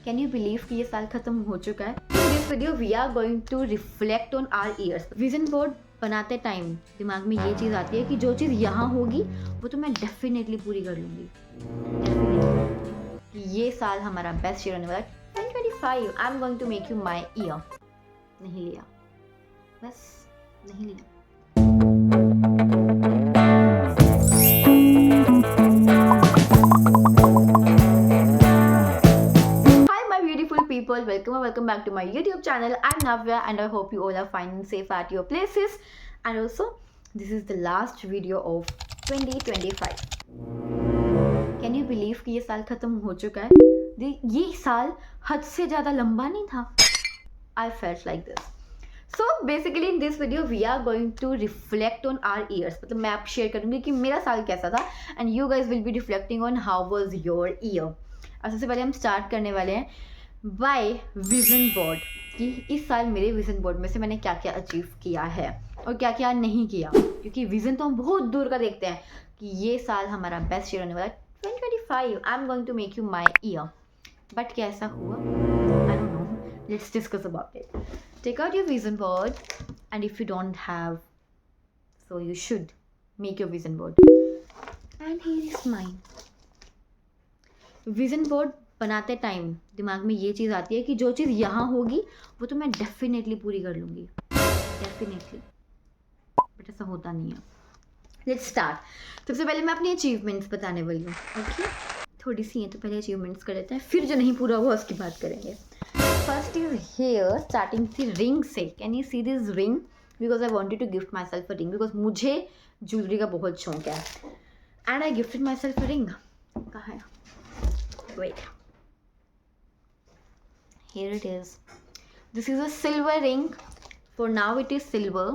Can you believe कि ये साल खत्म हो चुका है। In this video we are going to reflect on our years. Vision board बनाते टाइम दिमाग में ये चीज़ आती है कि जो चीज़ यहाँ होगी वो तो मैं डेफिनेटली पूरी कर लूँगी। डेफिनेटली ये साल हमारा बेस्ट ईयर होने वाला है 2025। I am going to make you my year. नहीं लिया, बस नहीं लिया। People, welcome or welcome back to my YouTube channel. I'm Navya and I hope you all are fine and safe at your places. And also, this is the last video of 2025. Can you believe कि ये साल खत्म हो चुका है? ये साल हद से ज़्यादा लंबा नहीं था. I felt like this. So basically in this video we are going to reflect on our years. मतलब मैं आप शेयर करूँगी कि मेरा साल कैसा था and you guys will be reflecting on how was your year. अब सबसे पहले हम स्टार्ट करने वाले हैं बाय विजन बोर्ड कि इस साल मेरे विजन बोर्ड में से मैंने क्या क्या अचीव किया है और क्या क्या नहीं किया, क्योंकि विजन तो हम बहुत दूर का देखते हैं कि ये साल हमारा बेस्ट ईयर होने वाला है 2025। I am going to make you my year. But क्या ऐसा हुआ? I don't know, let's discuss about it. Take out your vision board and if you don't have so you should make your vision board. And here is mine. Vision board बनाते time दिमाग में ये चीज़ आती है कि जो चीज़ यहाँ होगी वो तो मैं डेफिनेटली पूरी कर लूँगी, डेफिनेटली। बट ऐसा होता नहीं है। Let's start. सबसे पहले मैं अपनी अचीवमेंट्स बताने वाली हूँ। ओके, थोड़ी सी हैं तो पहले अचीवमेंट्स कर लेते हैं, फिर जो नहीं पूरा हुआ उसकी बात करेंगे। फर्स्ट इज हेयर, स्टार्टिंग थी रिंग से। Can you see this ring? Because I wanted to gift myself a ring, because मुझे ज्वेलरी का बहुत शौक है and I gifted myself a ring. कहाँ है? Wait, here it is. This is a silver ring. For now it is silver.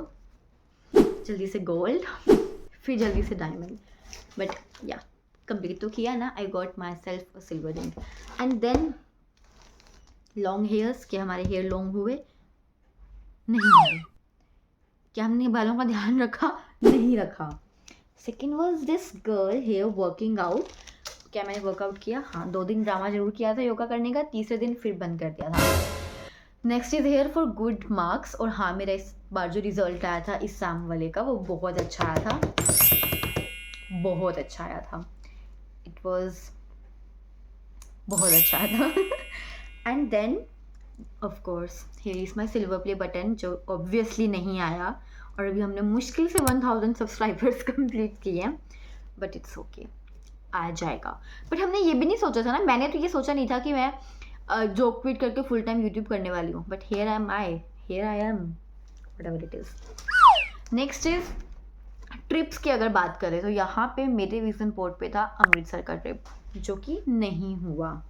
जल्दी से gold, फिर जल्दी से diamond. But yeah, complete तो किया ना. I got myself a silver ring. And then long hairs. क्या हमारे hair long हुए? नहीं हुए. क्या हमने बालों का ध्यान रखा? नहीं रखा. Second was this girl here working out. क्या मैंने वर्कआउट किया? हाँ, 2 दिन ड्रामा जरूर किया था योगा करने का, तीसरे दिन फिर बंद कर दिया था। Next is here for good marks. और हाँ, मेरा इस बार जो रिजल्ट आया था इस एग्जाम वाले का वो बहुत अच्छा आया था, बहुत अच्छा आया था। इट वॉज बहुत अच्छा आया था। And then of course here is my silver play button, जो ऑब्वियसली नहीं आया और अभी हमने मुश्किल से 1000 सब्सक्राइबर्स कंप्लीट किए हैं, बट इट्स ओके, आ जाएगा। बट हमने ये भी नहीं सोचा था ना, मैंने तो ये सोचा नहीं था कि मैं जॉब क्विट करके फुल टाइम यूट्यूब करने वाली हूँ। But here I am whatever it is. Next is trips की अगर बात करें तो यहाँ पे मेरे विजन बोर्ड पे था अमृतसर का ट्रिप, जो कि नहीं हुआ।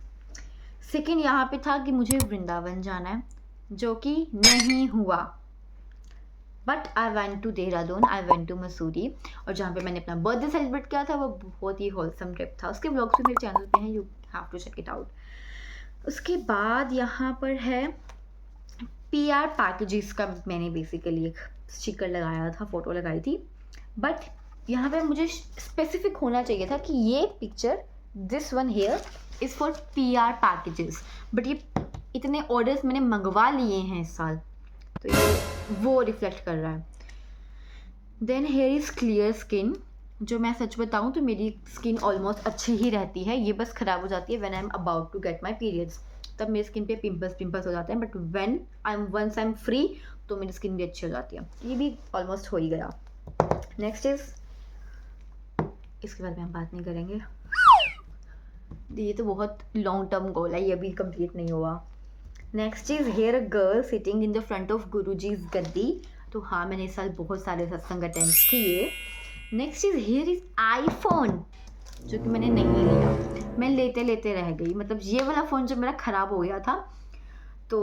सेकेंड यहाँ पे था कि मुझे वृंदावन जाना है, जो कि नहीं हुआ। But I went to Dehradun, I went to Mussoorie, और जहाँ पे मैंने अपना बर्थडे सेलिब्रेट किया था वो बहुत ही होलसम ट्रिप था। उसके व्लॉग्स भी मेरे चैनल पे हैं, you have to check it out. उसके बाद यहाँ पर है PR पैकेजेस का। मैंने बेसिकली एक स्टिकर लगाया था, फोटो लगाई थी, बट यहाँ पे मुझे स्पेसिफिक होना चाहिए था कि ये picture, this one here is for PR packages. But ये इतने ऑर्डर्स मैंने मंगवा लिए हैं इस साल, तो ये वो रिफ्लेक्ट कर रहा है। Then here is clear skin. जो मैं सच बताऊँ तो मेरी स्किन ऑलमोस्ट अच्छी ही रहती है, ये बस ख़राब हो जाती है when I am about to get my periods, तब मेरी स्किन पे पिंपल्स हो जाते हैं। But once I am free तो मेरी स्किन भी अच्छी हो जाती है। ये भी ऑलमोस्ट हो ही गया। नेक्स्ट इज, इसके बारे में हम बात नहीं करेंगे, ये तो बहुत लॉन्ग टर्म गोल है, ये अभी कंप्लीट नहीं हुआ। Next is here a girl sitting in the front of Guruji's गद्दी। तो हाँ, मैंने इस साल बहुत सारे सत्संग अटेंड किए। Next is here is iPhone, जो कि मैंने नहीं लिया, मैं लेते लेते रह गई। मतलब ये वाला फ़ोन जब मेरा ख़राब हो गया था तो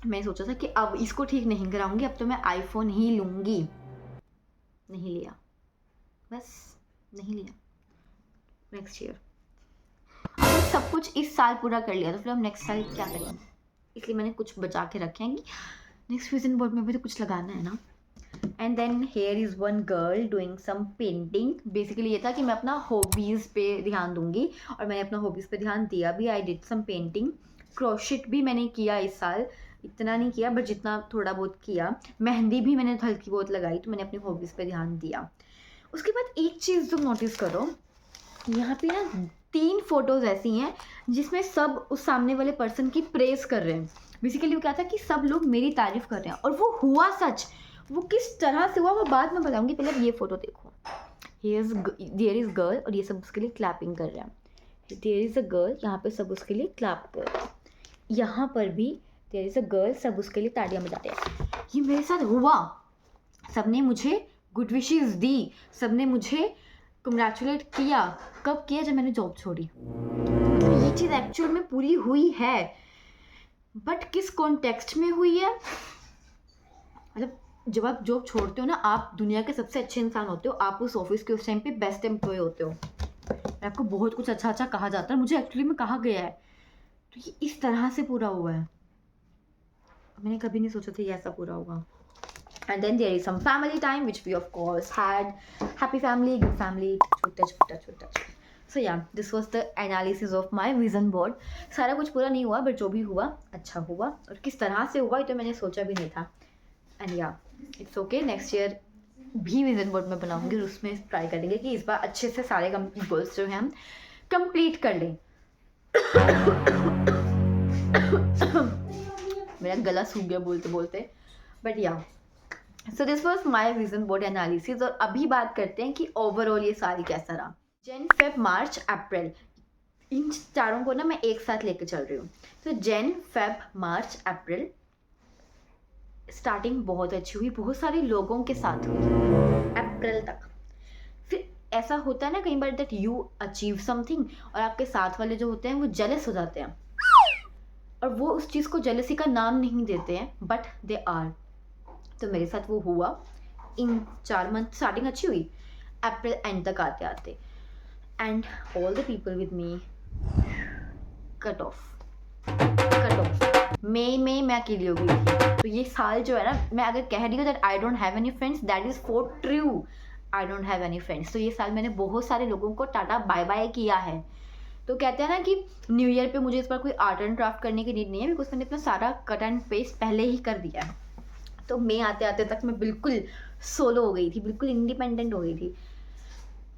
मैं सोचा था कि अब इसको ठीक नहीं कराऊंगी, अब तो मैं आईफोन ही लूँगी। नहीं लिया, बस नहीं लिया। नेक्स्ट ईयर अगर सब कुछ इस साल पूरा कर लिया तो फिर हम नेक्स्ट साल क्या करेंगे, इसलिए मैंने कुछ बचा के रखे हैं कि नेक्स्ट विजन बोर्ड में भी तो कुछ लगाना है ना। And then here is one girl doing some painting. Basically ये था कि मैं अपना हॉबीज़ पे ध्यान दूंगी और मैंने अपना हॉबीज़ पे ध्यान दिया भी। I did some painting, crochet भी मैंने किया इस साल, इतना नहीं किया बट जितना थोड़ा बहुत किया। मेहंदी भी मैंने हल्की बहुत लगाई, तो मैंने अपनी हॉबीज़ पे ध्यान दिया। उसके बाद एक चीज़ तुम नोटिस करो, यहाँ पे ना 3 फोटोज़ ऐसी हैं जिसमें सब उस सामने वाले पर्सन की प्रेज़ कर रहे हैं। बेसिकली वो क्या था कि सब लोग मेरी तारीफ़ कर रहे हैं, और वो हुआ सच। वो किस तरह से हुआ वो बाद में बताऊँगी, पहले आप ये फ़ोटो देखो। देयर इज़ गर्ल, और ये सब उसके लिए क्लैपिंग कर रहे हैं। देयर इज़ अ गर्ल, यहाँ पे सब उसके लिए क्लैप कर रहे हैं। यहाँ पर भी देयर इज़ अ गर्ल, सब उसके लिए तालियां बजाते हैं। ये मेरे साथ हुआ, सबने मुझे गुड विशेस दी, सबने मुझे कंग्रेचुलेट किया। कब किया? जब मैंने जॉब छोड़ी। तो ये चीज़ एक्चुअल में पूरी हुई है, बट किस कॉन्टेक्स्ट में हुई है? मतलब जब आप जॉब छोड़ते हो ना, आप दुनिया के सबसे अच्छे इंसान होते हो, आप उस ऑफिस के उस टाइम पे बेस्ट एम्प्लॉय होते हो, आपको बहुत कुछ अच्छा अच्छा कहा जाता है। मुझे एक्चुअली में कहा गया है, तो ये इस तरह से पूरा हुआ है। मैंने कभी नहीं सोचा था ये ऐसा पूरा होगा। And then there is some family time which we of course had. Happy family, good family, छोटा। So yeah, this was the analysis of my vision board. सारा कुछ पूरा नहीं हुआ, बट जो भी हुआ अच्छा हुआ, और किस तरह से हुआ ये तो मैंने सोचा भी नहीं था। And yeah, it's okay. Next year भी विजन बोर्ड में बनाऊंगी, और उसमें ट्राई करेंगे कि इस बार अच्छे से सारे गोल्स जो हैं हम कंप्लीट कर लें। मेरा गला सूख गया बोलते बोलते, बट या so this was my vision board analysis. और अभी बात करते हैं कि ओवरऑल ये साल कैसा रहा। जन, फेब, मार्च, अप्रैल, इन चारों को ना मैं एक साथ लेके चल रही हूँ। तो जन, फेब, मार्च, अप्रैल स्टार्टिंग बहुत अच्छी हुई, बहुत सारे लोगों के साथ हुई अप्रैल तक। फिर ऐसा होता है ना कई बार दैट यू अचीव समथिंग, और आपके साथ वाले जो होते हैं वो जेलस हो जाते हैं, और वो उस चीज़ को जेलसी का नाम नहीं देते हैं, बट दे आर। तो मेरे साथ वो हुआ। इन 4 मंथ स्टार्टिंग अच्छी हुई, अप्रैल एंड तक आते आते, and all the people with me cut off. मई में मैं अकेली हो गई थी। तो ये साल जो है ना, मैं अगर कह रही हूँ that I don't have any friends, that is for true. I don't have any friends. तो ये साल मैंने बहुत सारे लोगों को टाटा बाय बाय किया है। तो कहते हैं ना कि न्यू ईयर पे मुझे इस बार कोई आर्ट एंड क्राफ्ट करने की नीड नहीं है, बिकॉज मैंने अपना सारा कट एंड पेस्ट पहले ही कर दिया है। तो मई आते आते तक मैं बिल्कुल सोलो हो गई थी, बिल्कुल इंडिपेंडेंट हो गई थी।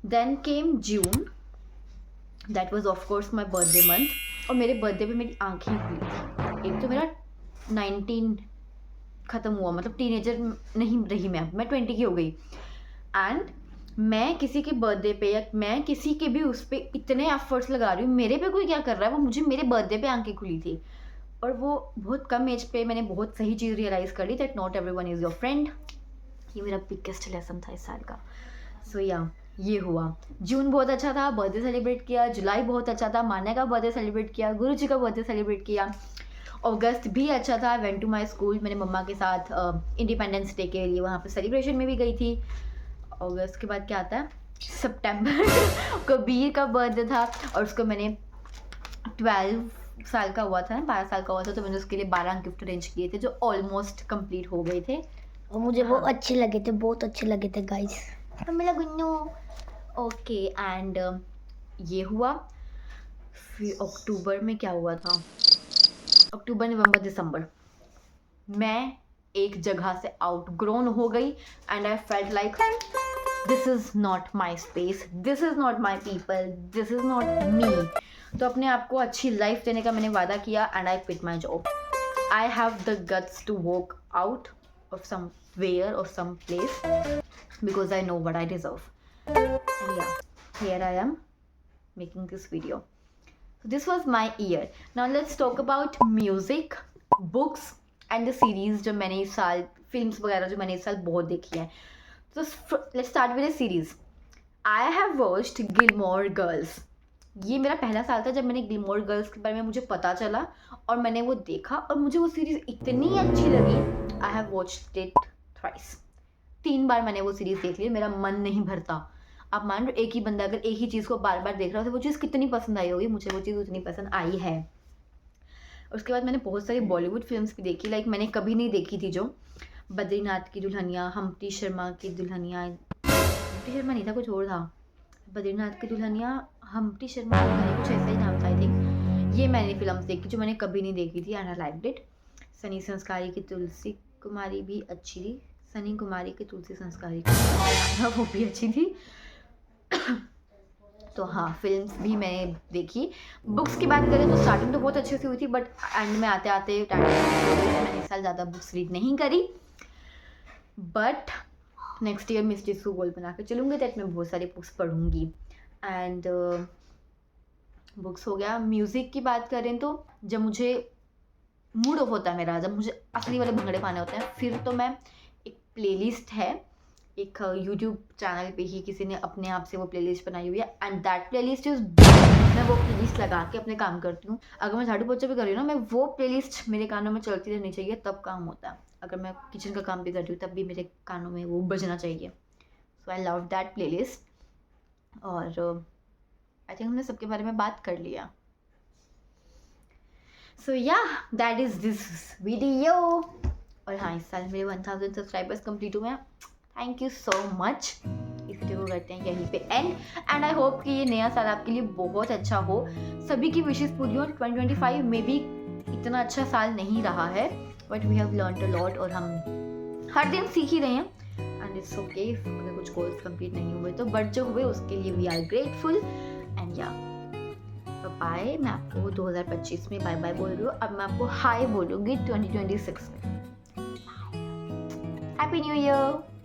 Then came June, that was of course my birthday month, और मेरे बर्थडे पे मेरी आंखें खुली थी। एक तो मेरा 19 ख़त्म हुआ, मतलब टीनेजर नहीं रही मैं 20 की हो गई, एंड मैं किसी के बर्थडे पे या मैं किसी के भी उस पर इतने एफर्ट्स लगा रही हूँ, मेरे पे कोई क्या कर रहा है, वो मुझे मेरे बर्थडे पे आंखें खुली थी। और वो बहुत कम एज पे मैंने बहुत सही चीज़ रियलाइज़ कर ली, that not everyone is your friend. ये मेरा बिगेस्ट लेसन था इस साल का। सो या ये हुआ। जून बहुत अच्छा था, बर्थडे सेलिब्रेट किया। जुलाई बहुत अच्छा था, मान्या का बर्थडे सेलिब्रेट किया, गुरु जी का बर्थडे सेलिब्रेट किया। अगस्त भी अच्छा था, वेंट टू माई स्कूल, मैंने मम्मा के साथ इंडिपेंडेंस डे के लिए वहाँ पे सेलिब्रेशन में भी गई थी। अगस्त के बाद क्या आता है? सितंबर कबीर का बर्थडे था, और उसको मैंने 12 साल का हुआ था, 12 साल का हुआ था, तो मैंने उसके लिए 12 गिफ्ट अरेंज किए थे, जो ऑलमोस्ट कंप्लीट हो गए थे, और मुझे वो अच्छे लगे थे, बहुत अच्छे लगे थे गाइस। मेरा गुन्नू। ओके, एंड ये हुआ। फिर अक्टूबर में क्या हुआ था? अक्टूबर, नवंबर, दिसंबर मैं एक जगह से आउटग्रोन हो गई, and I felt like this is not my space, this is not my people, this is not me. तो अपने आप को अच्छी लाइफ देने का मैंने वादा किया, and I quit my job. I have the guts to walk out of somewhere और some place, because I know what I deserve. And yeah, here I am making this video. So this was my year. Now let's talk about music, books and the series जो मैंने इस साल, films वगैरह जो मैंने इस साल बहुत देखी है। So let's start with a series. I have watched Gilmore Girls. ये मेरा पहला साल था जब मैंने गिलमोर गर्ल्स के बारे में मुझे पता चला, और मैंने वो देखा, और मुझे वो सीरीज इतनी अच्छी लगी। I have watched it thrice. 3 बार मैंने वो सीरीज़ देख ली, मेरा मन नहीं भरता। आप मान लो एक ही बंदा अगर एक ही चीज़ को बार बार देख रहा हो तो वो चीज़ कितनी पसंद आई होगी, मुझे वो चीज़ उतनी पसंद आई है। उसके बाद मैंने बहुत सारी बॉलीवुड फिल्म्स भी देखी, लाइक मैंने कभी नहीं देखी थी जो बद्रीनाथ की दुल्हनिया, हम्प्टी शर्मा की दुल्हनिया, हम्प्टी शर्मा नहीं था, कुछ और था, बद्रीनाथ की दुल्हनिया, हम्प्टी शर्मा की दुल्हनिया, कुछ ऐसा ही नाम था आई थिंक। ये मैंने फिल्म देखी जो मैंने कभी नहीं देखी थी and I liked it. Sunny संस्कारी की तुलसी कुमारी भी अच्छी थी, सनी कुमारी की तुलसी संस्कारी की वो भी अच्छी थी। तो हाँ, फिल्म्स भी मैंने देखी। बुक्स की बात करें तो स्टार्टिंग तो बहुत अच्छे से हुई थी, बट एंड में आते आते मैंने इस साल ज़्यादा बुक्स रीड नहीं करी। बट नेक्स्ट ईयर मैं इस चीज़ को गोल बना के चलूँगी दैट मैं बहुत सारी बुक्स पढ़ूँगी। एंड बुक्स हो गया। म्यूज़िक की बात करें तो जब मुझे मूड ऑफ होता है मेरा, जब मुझे असली वाले भंगड़े पाने होते हैं, फिर तो मैं एक प्लेलिस्ट है, एक यूट्यूब चैनल पे ही किसी ने अपने आप से वो प्लेलिस्ट बनाई हुई है एंड दैट प्लेलिस्ट इज़, मैं वो प्लेलिस्ट लगा के अपने काम करती हूँ। अगर मैं झाड़ू पोछा भी कर रही हूँ ना, मैं वो प्लेलिस्ट मेरे कानों में चलती रहनी चाहिए, तब काम होता है। अगर मैं किचन का काम भी कर रही हूँ तब भी मेरे कानों में वो बजना चाहिए। सो आई लव दैट प्लेलिस्ट। और आई थिंक हमने सबके बारे में बात कर लिया। सो या दैट इज़ दिस वीडियो। और हाँ, इस साल मेरे 1000 सब्सक्राइबर्स कंप्लीट हुए हैं। Thank you so much. इस वीडियो को करते हैं यहीं पे एंड आई होप कि ये नया साल आपके लिए बहुत अच्छा हो, सभी की विशेस पूरी हो। 2025 में भी इतना अच्छा साल नहीं रहा है, but we have learned a lot और हम हर दिन सीख ही रहे हैं एंड इट्स ओके अगर कुछ गोल्स कंप्लीट नहीं हुए तो, बट जो हुए उसके लिए वी आर ग्रेटफुल। एंड या बाय। मैं आपको 2025 में बाय बाय बोल रही हूँ, अब मैं आपको हाय बोलूँगी 2026 में। Happy new year.